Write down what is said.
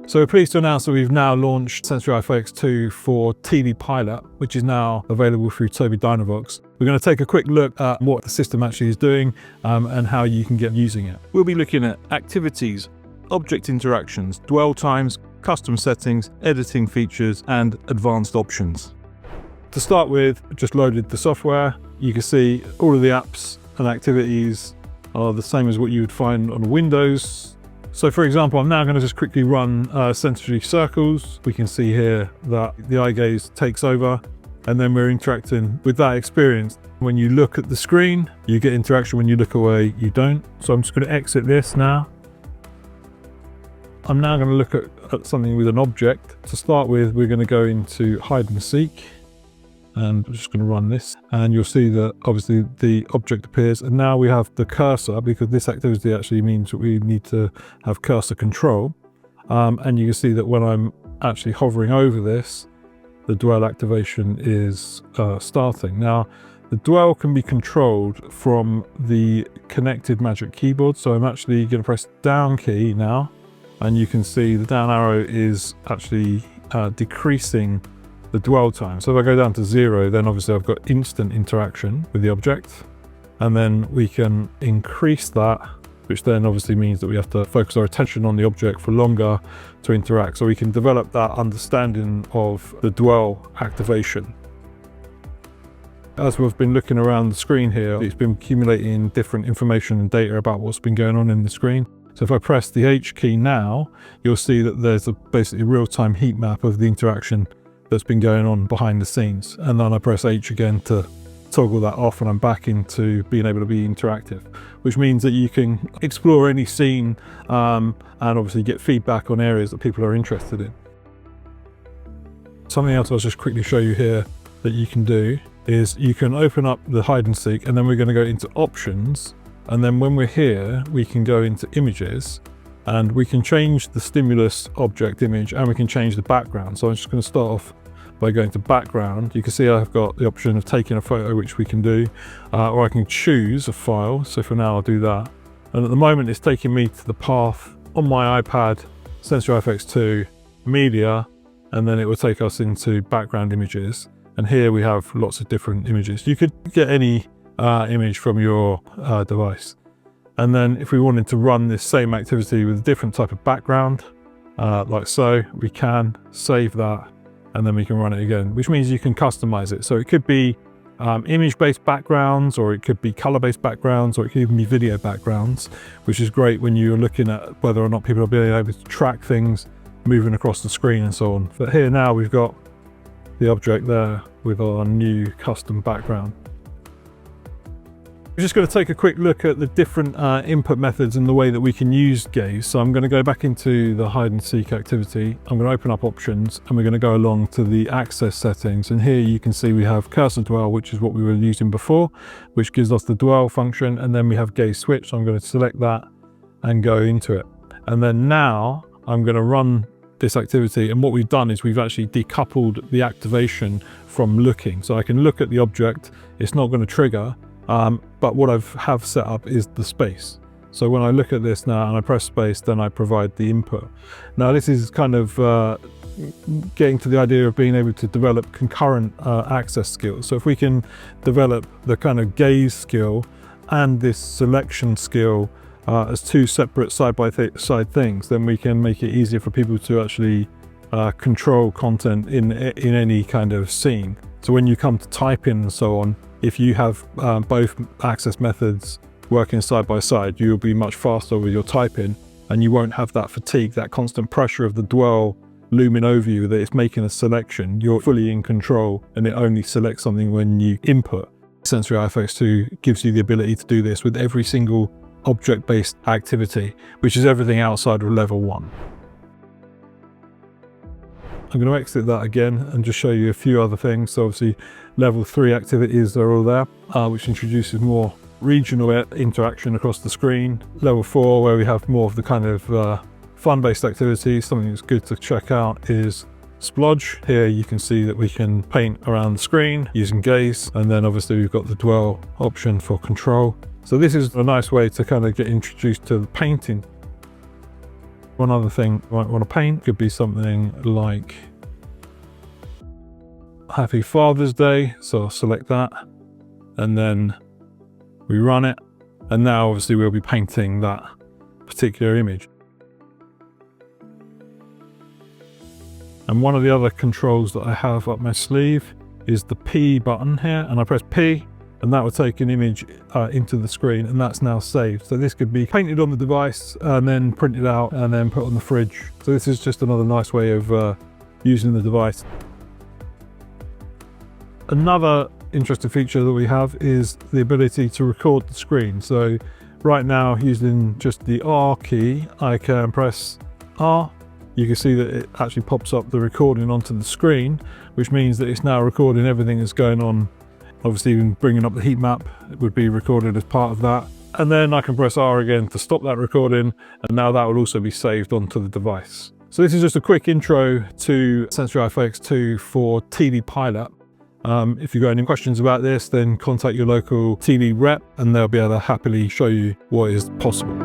So we're pleased to announce that we've now launched Sensory FX 2 for TV Pilot, which is now available through Tobii Dynavox. We're going to take a quick look at what the system actually is doing and how you can get using it. We'll be looking at activities, object interactions, dwell times, custom settings, editing features, and advanced options. To start with, just loaded the software. You can see all of the apps and activities are the same as what you would find on Windows. So for example, I'm now going to just quickly run sensory circles. We can see here that the eye gaze takes over, and then we're interacting with that experience. When you look at the screen, you get interaction. When you look away, you don't. So I'm just going to exit this now. I'm now going to look at something with an object. To start with, we're going to go into hide and seek. And I'm just going to run this, and you'll see that obviously the object appears, and now we have the cursor, because this activity actually means that we need to have cursor control. And you can see that when I'm actually hovering over this, the dwell activation is starting. Now, the dwell can be controlled from the connected Magic Keyboard, so I'm actually going to press down key now, and you can see the down arrow is actually decreasing the dwell time. So if I go down to 0, then obviously I've got instant interaction with the object, and then we can increase that, which then obviously means that we have to focus our attention on the object for longer to interact. So we can develop that understanding of the dwell activation. As we've been looking around the screen here, it's been accumulating different information and data about what's been going on in the screen. So if I press the H key now, you'll see that there's basically a real-time heat map of the interaction that's been going on behind the scenes, and then I press H again to toggle that off, and I'm back into being able to be interactive, which means that you can explore any scene and obviously get feedback on areas that people are interested in. Something else I'll just quickly show you here that you can do is you can open up the hide and seek, and then we're going to go into options, and then when we're here we can go into images, and we can change the stimulus object image, and we can change the background. So I'm just going to start off by going to background. You can see I've got the option of taking a photo, which we can do, or I can choose a file. So for now I'll do that. And at the moment it's taking me to the path on my iPad, Sensory FX 2, media, and then it will take us into background images. And here we have lots of different images. You could get any image from your device. And then if we wanted to run this same activity with a different type of background, like so, we can save that, and then we can run it again, which means you can customize it. So it could be image-based backgrounds, or it could be color-based backgrounds, or it could even be video backgrounds, which is great when you're looking at whether or not people are being able to track things moving across the screen and so on. But here now we've got the object there with our new custom background. We're just going to take a quick look at the different input methods and the way that we can use gaze. So I'm going to go back into the hide and seek activity. I'm going to open up options, and we're going to go along to the access settings. And here you can see we have cursor dwell, which is what we were using before, which gives us the dwell function. And then we have gaze switch. So I'm going to select that and go into it. And then now I'm going to run this activity. And what we've done is we've actually decoupled the activation from looking. So I can look at the object. It's not going to trigger. But what I have set up is the space. So when I look at this now and I press space, then I provide the input. Now this is kind of getting to the idea of being able to develop concurrent access skills. So if we can develop the kind of gaze skill and this selection skill as two separate side-by-side things, then we can make it easier for people to actually control content in any kind of scene. So when you come to type in and so on, if you have both access methods working side by side, you'll be much faster with your typing, and you won't have that fatigue, that constant pressure of the dwell looming over you that it's making a selection. You're fully in control, and it only selects something when you input. Sensory FX 2 gives you the ability to do this with every single object-based activity, which is everything outside of level 1. I'm going to exit that again and just show you a few other things. So obviously level 3 activities are all there, which introduces more regional interaction across the screen. Level 4, where we have more of the kind of fun-based activities. Something that's good to check out is splodge. Here you can see that we can paint around the screen using gaze, and then obviously we've got the dwell option for control. So this is a nice way to kind of get introduced to the painting. One other thing you might want to paint could be something like Happy Father's Day. So I'll select that and then we run it. And now obviously we'll be painting that particular image. And one of the other controls that I have up my sleeve is the P button here, and I press P and that will take an image into the screen, and that's now saved. So this could be painted on the device and then printed out and then put on the fridge. So this is just another nice way of using the device. Another interesting feature that we have is the ability to record the screen. So right now, using just the R key, I can press R. You can see that it actually pops up the recording onto the screen, which means that it's now recording everything that's going on. Obviously, even bringing up the heat map, it would be recorded as part of that. And then I can press R again to stop that recording, and now that will also be saved onto the device. So this is just a quick intro to Sensory FX 2 for TD Pilot. If you've got any questions about this, then contact your local TD rep and they'll be able to happily show you what is possible.